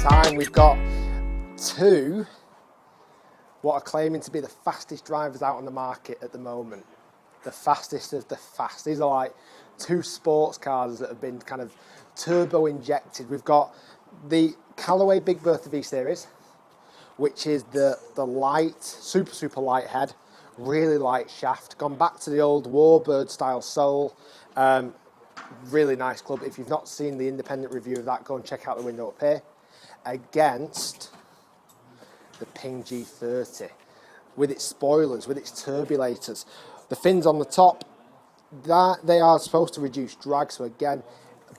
time. We've got two what are claiming to be the fastest drivers out on the market at the moment. The fastest of the fast. These are like two sports cars that have been kind of turbo injected. We've got the Callaway Big Bertha V Series, which is the light, super light head, really light shaft. Gone back to the old Warbird style sole. Really nice club. If you've not seen the independent review of that, go and check out the window up here. Against the Ping G30 with its spoilers, with its turbulators. The fins on the top, that they are supposed to reduce drag. So again,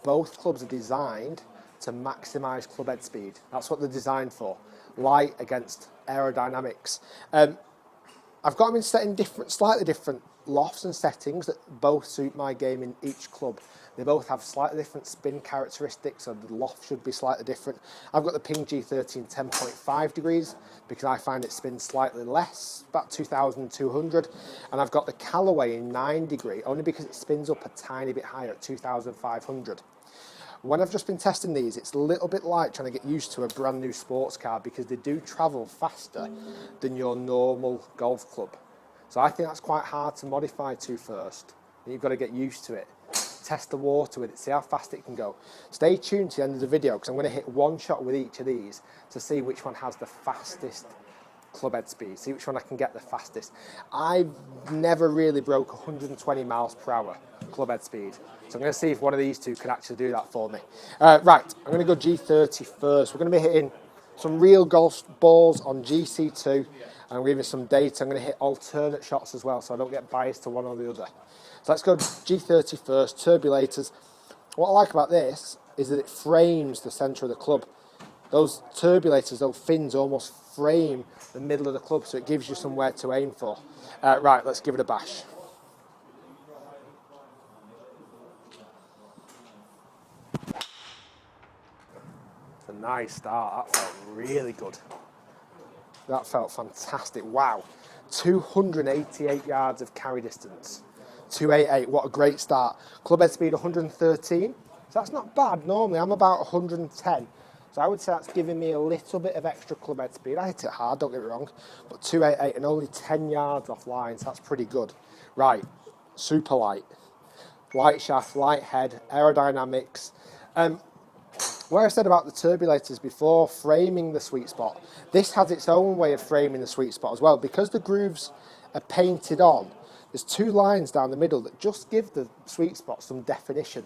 both clubs are designed to maximise club head speed. That's what they're designed for. Light against aerodynamics. I've got them in set in slightly different lofts and settings that both suit my game in each club. They both have slightly different spin characteristics, so the loft should be slightly different. I've got the Ping G30 in 10.5 degrees because I find it spins slightly less, about 2,200. And I've got the Callaway in 9 degree, only because it spins up a tiny bit higher at 2,500. When I've just been testing these, it's a little bit like trying to get used to a brand new sports car because they do travel faster than your normal golf club. So I think that's quite hard to modify to first. You've got to get used to it. Test the water with it, see how fast it can go. Stay tuned to the end of the video because I'm going to hit one shot with each of these to see which one has the fastest club head speed, see which one I can get the fastest. I've never really broke 120 miles per hour club head speed. So I'm going to see if one of these two can actually do that for me. Right, I'm going to go G30 first. We're going to be hitting some real golf balls on GC2 and I'm giving some data. I'm going to hit alternate shots as well so I don't get biased to one or the other. So let's go G30 first, turbulators. What I like about this is that it frames the centre of the club. Those turbulators, those fins almost frame the middle of the club so it gives you somewhere to aim for. Right, let's give it a bash. It's a nice start, that felt really good. That felt fantastic, wow. 288 yards of carry distance. 288, what a great start. Club head speed 113, so that's not bad. Normally I'm about 110, so I would say that's giving me a little bit of extra club head speed. I hit it hard, don't get me wrong, but 288 and only 10 yards off line, so that's pretty good. Right, super light. Light shaft, light head, aerodynamics. Where I said about the turbulators before, framing the sweet spot, this has its own way of framing the sweet spot as well. Because the grooves are painted on, there's two lines down the middle that just give the sweet spot some definition,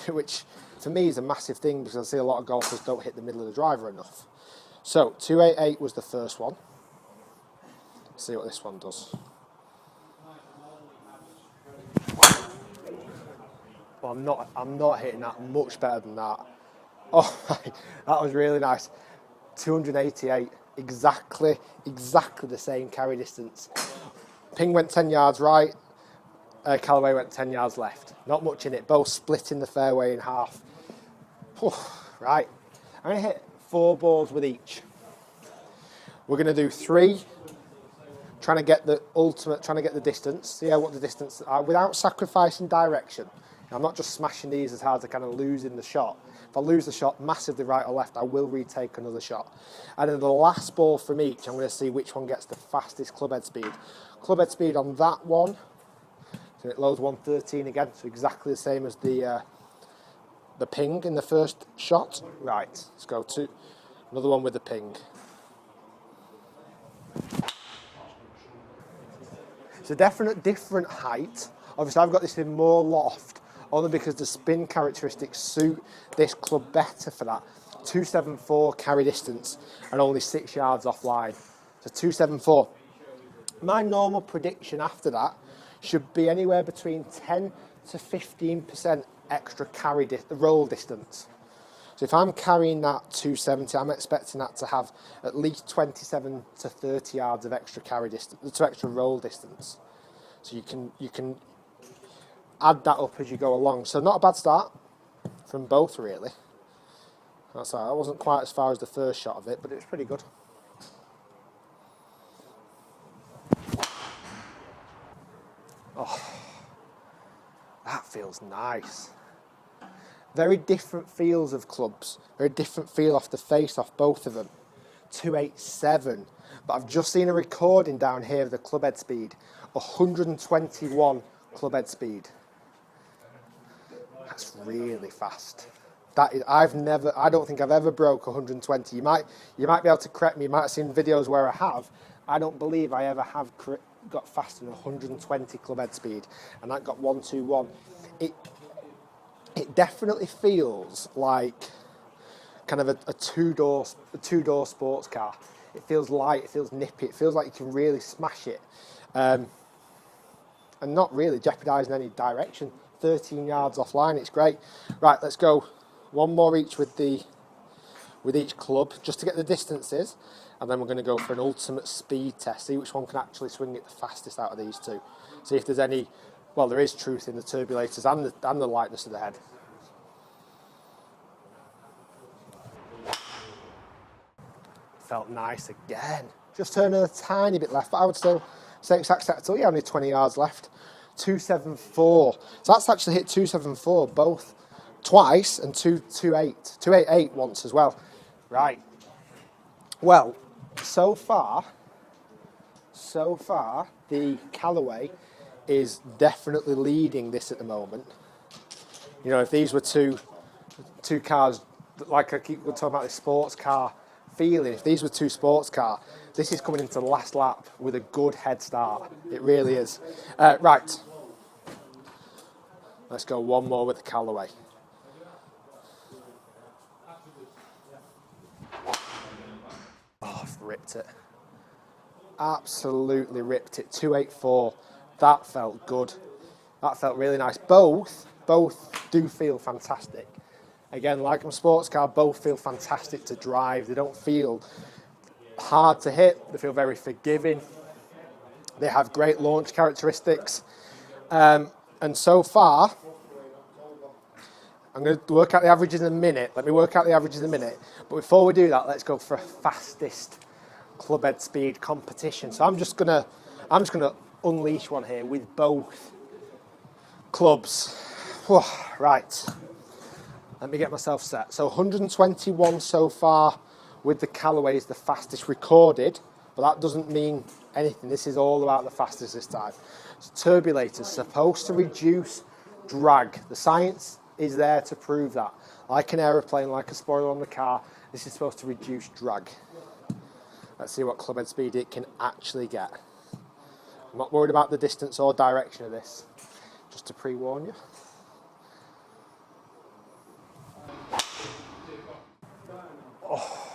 which for me is a massive thing because I see a lot of golfers don't hit the middle of the driver enough. So 288 was the first one. Let's see what this one does. Well, I'm not hitting that much better than that. Oh, that was really nice. 288, exactly the same carry distance. Ping went 10 yards right, Callaway went 10 yards left. Not much in it, both splitting the fairway in half. Right, I'm going to hit 4 balls with each. We're going to do 3, trying to get the distance, see what the distance are, without sacrificing direction. I'm not just smashing these as hard as I can and losing the shot. If I lose the shot massively right or left, I will retake another shot. And then the last ball from each, I'm going to see which one gets the fastest club head speed. Club head speed on that one, so it loads 113 again, so exactly the same as the Ping in the first shot. Right, let's go to another one with the Ping. It's a definite different height. Obviously, I've got this in more loft, only because the spin characteristics suit this club better for that. 274 carry distance and only 6 yards offline. So 274. My normal prediction after that should be anywhere between 10 to 15% extra roll distance. So if I'm carrying that 270, I'm expecting that to have at least 27 to 30 yards of extra carry distance, to extra roll distance. So you can add that up as you go along. So not a bad start from both, really. That wasn't quite as far as the first shot of it, but it was pretty good. Oh, that feels nice. Very different feels of clubs, very different feel off the face off both of them. 287, but I've just seen a recording down here of the club head speed, 121 club head speed. That's really fast. That is, I don't think I've ever broke 120. You might be able to correct me. You might have seen videos where I have. I don't believe I ever have got faster than 120 club head speed, and that got 121. It definitely feels like kind of a two-door sports car. It feels light, it feels nippy, it feels like you can really smash it, and not really jeopardising any direction. 13 yards offline, it's great. Right, let's go one more each with each club, just to get the distances, and then we're going to go for an ultimate speed test, see which one can actually swing it the fastest out of these two. See if there's any, well, there is truth in the turbulators and the lightness of the head. Felt nice again. Just turning a tiny bit left, but I would still say it's acceptable. Yeah, only 20 yards left. 274. So that's actually hit 274 both twice and 288 once as well. Right. Well, so far, the Callaway is definitely leading this at the moment. You know, if these were two cars, like I keep talking about this sports car feeling, if these were two sports car, this is coming into the last lap with a good head start. It really is. Right. Let's go one more with the Callaway. Oh, I've ripped it. Absolutely ripped it. 284. That felt good. That felt really nice. Both do feel fantastic. Again, like my sports car, both feel fantastic to drive. They don't feel hard to hit. They feel very forgiving. They have great launch characteristics. And so far, I'm going to work out the averages in a minute. Let me work out the averages in a minute. But before we do that, let's go for a fastest club head speed competition. So I'm just gonna unleash one here with both clubs. Right. Let me get myself set. So 121 so far with the Callaway is the fastest recorded, but that doesn't mean anything. This is all about the fastest this time. So turbulators supposed to reduce drag. The science is there to prove that. Like an aeroplane, like a spoiler on the car, this is supposed to reduce drag. Let's see what club head speed it can actually get. I'm not worried about the distance or direction of this, just to pre-warn you. Oh.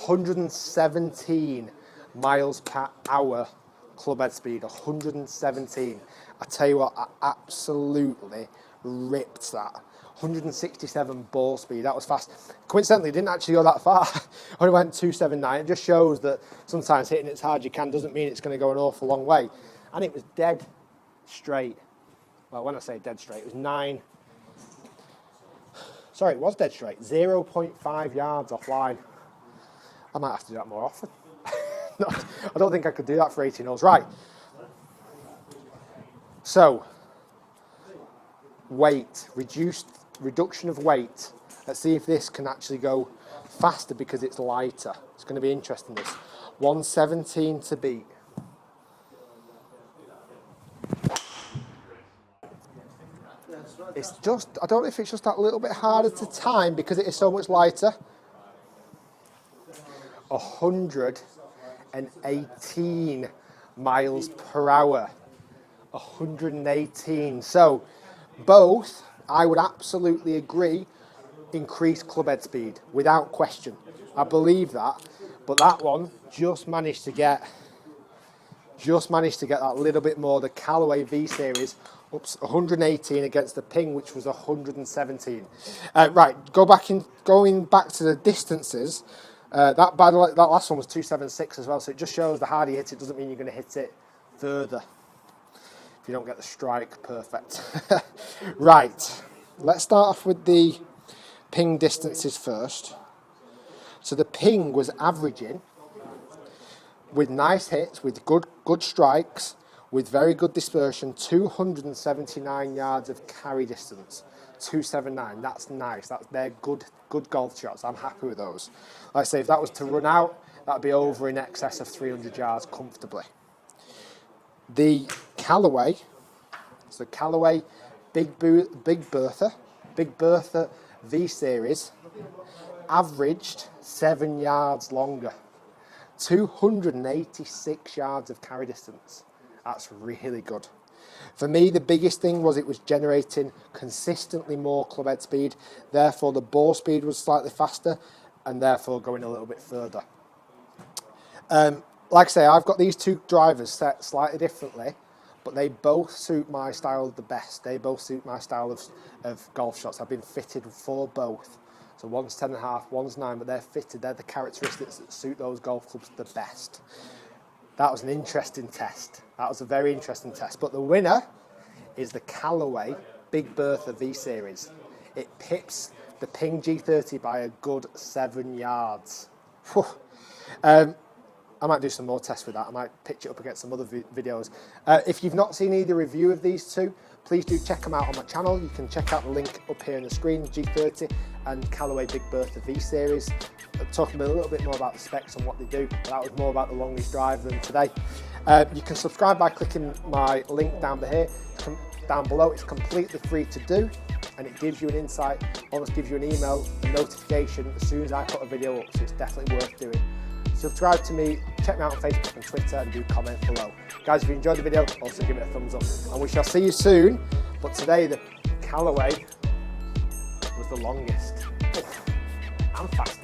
117 miles per hour club head speed, 117. I tell you what, I absolutely ripped that. 167 ball speed, that was fast. Coincidentally, it didn't actually go that far. I only went 279. It just shows that sometimes hitting it as hard as you can doesn't mean it's going to go an awful long way. And it was dead straight. Well, when I say dead straight, it was it was dead straight. 0.5 yards offline. I might have to do that more often. No, I don't think I could do that for 18 holes. Right. So, weight, reduction of weight. Let's see if this can actually go faster because it's lighter. It's going to be interesting, this. 117 to beat. It's just, I don't know if it's just that little bit harder to time because it is so much lighter. 118 miles per hour. 118. So, both, I would absolutely agree, increase club head speed without question. I believe that, but that one just managed to get that little bit more. The Callaway V Series ups 118 against the Ping, which was 117. Right, going back to the distances. That last one was 276 as well. So it just shows the harder you hit it doesn't mean you're going to hit it further. If you don't get the strike perfect. Right, let's start off with the Ping distances first. So the Ping was averaging, with nice hits, with good strikes, with very good dispersion, 279 yards of carry distance. 279, that's nice. They're good golf shots. I'm happy with those. Like I say, if that was to run out, that'd be over in excess of 300 yards comfortably. The Callaway, so Callaway Big Bertha V Series, averaged 7 yards longer. 286 yards of carry distance. That's really good. For me, the biggest thing was it was generating consistently more club head speed, therefore the ball speed was slightly faster, and therefore going a little bit further. Like I say, I've got these two drivers set slightly differently, but they both suit my style the best. They both suit my style of golf shots. I've been fitted for both. So one's 10.5, one's 9, but they're fitted. They're the characteristics that suit those golf clubs the best. That was an interesting test. That was a very interesting test. But the winner is the Callaway Big Bertha V Series. It pips the Ping G30 by a good 7 yards. I might do some more tests with that. I might pitch it up against some other videos. If you've not seen either review of these two, please do check them out on my channel. You can check out the link up here on the screen, G30 and Callaway Big Bertha V Series. I'll talk a little bit more about the specs and what they do. That was more about the longest drive than today. You can subscribe by clicking my link down below. It's completely free to do, and it gives you an insight, almost gives you an email, a notification as soon as I put a video up, so it's definitely worth doing. Subscribe to me, check me out on Facebook and Twitter, and do comment below. Guys, if you enjoyed the video, also give it a thumbs up. And we shall see you soon. But today, the Callaway was the longest and fastest.